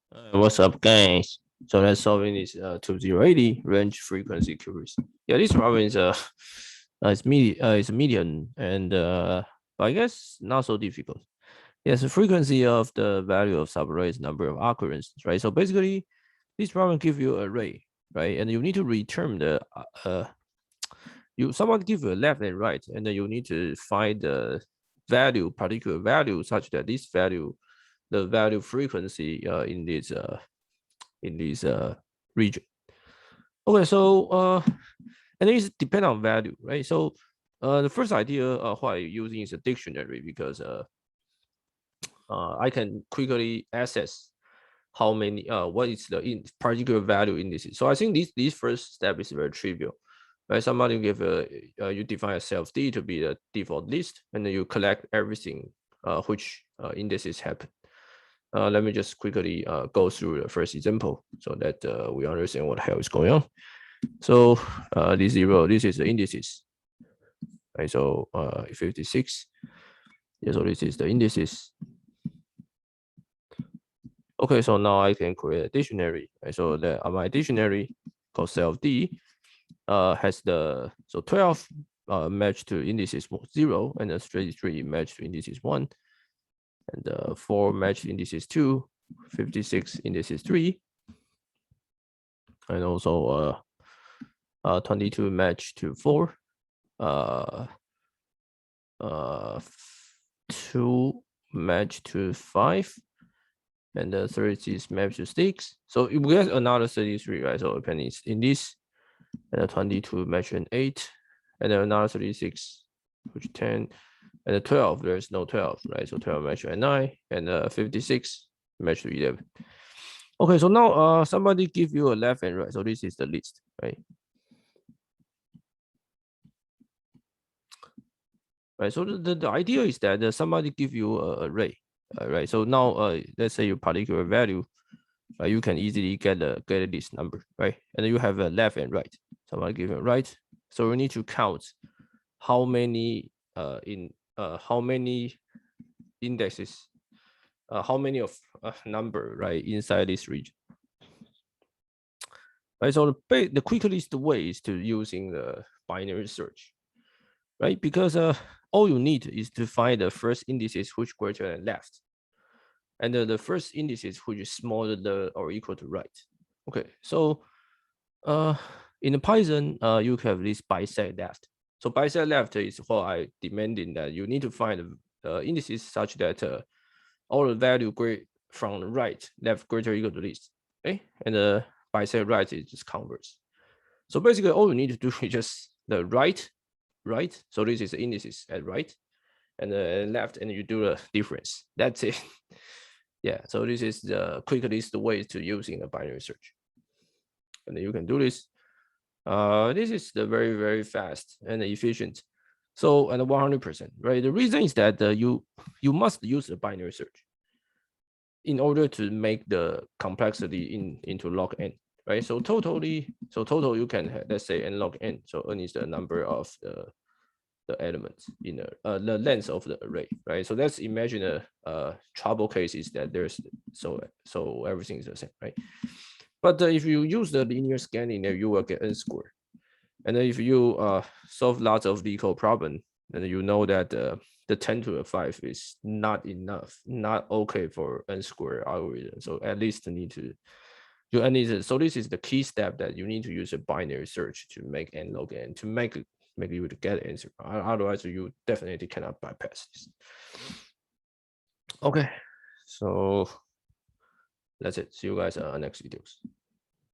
What's up, guys? So let's solving this 2080 range frequency cubes. Yeah, this problem is it's median and but I guess not so difficult. Yes, the frequency of the value of subarray is number of occurrences, right? So basically, this problem give you array, right? And you need to return the someone give you a left and right, and then you need to find the particular value such that this value, the value frequency in this region. Okay, so and it's depend on value, right? So the first idea why using is a dictionary because I can quickly access how many what is the particular value indices. So I think this first step is very trivial, right? Somebody give you define a self D to be the default list, and then you collect everything which indices happen. Let me just quickly go through the first example so that we understand what the hell is going on. So this zero, this is the indices, right? So 56. Yeah, so this is the indices. Okay, so now I can create a dictionary, right? So that my dictionary called self D has the 12 match to indices 0, and the 33 match to indices 1, and 4 match to indices 2, 56 indices 3, and also 22 match to 4, 2 match to 5, and the 36 match to 6. So we get another 33, right? So depending in this, and the 22 match to 8, and then another 36, which 10, and the 12, there's no 12, right? So 12 match to 9, and 56 match to 11. Okay, so now somebody give you a left and right. So this is the list, right? Right. So the idea is that somebody give you a array, right? So now let's say your particular value, you can easily get this number, right? And then you have a left and right. Somebody give you a right. So we need to count how many how many indexes, how many of number, right, inside this region. Right. So the quickest way is to using the binary search, right? Because all you need is to find the first indices which greater than left, and the first indices which is smaller than or equal to right. Okay, so in the Python, you have this bisect left. So bisect left is what I demanding that you need to find indices such that all the value from the right, left greater or equal to this. Okay, and the bisect right is just converse. So basically, all you need to do is just the right. So this is the indices at right, and the left, and you do the difference. That's it. Yeah. So this is the quickest way to using a binary search, and then you can do this. This is the very fast and efficient. So and 100%, right? The reason is that you must use a binary search in order to make the complexity into log n, right? So total you can have, let's say n log n. So n is the number of the elements in the length of the array, right? So let's imagine a trouble case is that there's so everything is the same, right? But if you use the linear scanning, then you will get n squared. And then if you solve lots of Leetcode problem, then you know that the 10 to the 5 is not enough, not okay for n squared algorithm. So at least so this is the key step that you need to use a binary search to make n log n to make you to get an answer. Otherwise, you definitely cannot bypass this. Okay, so that's it. See you guys on next videos.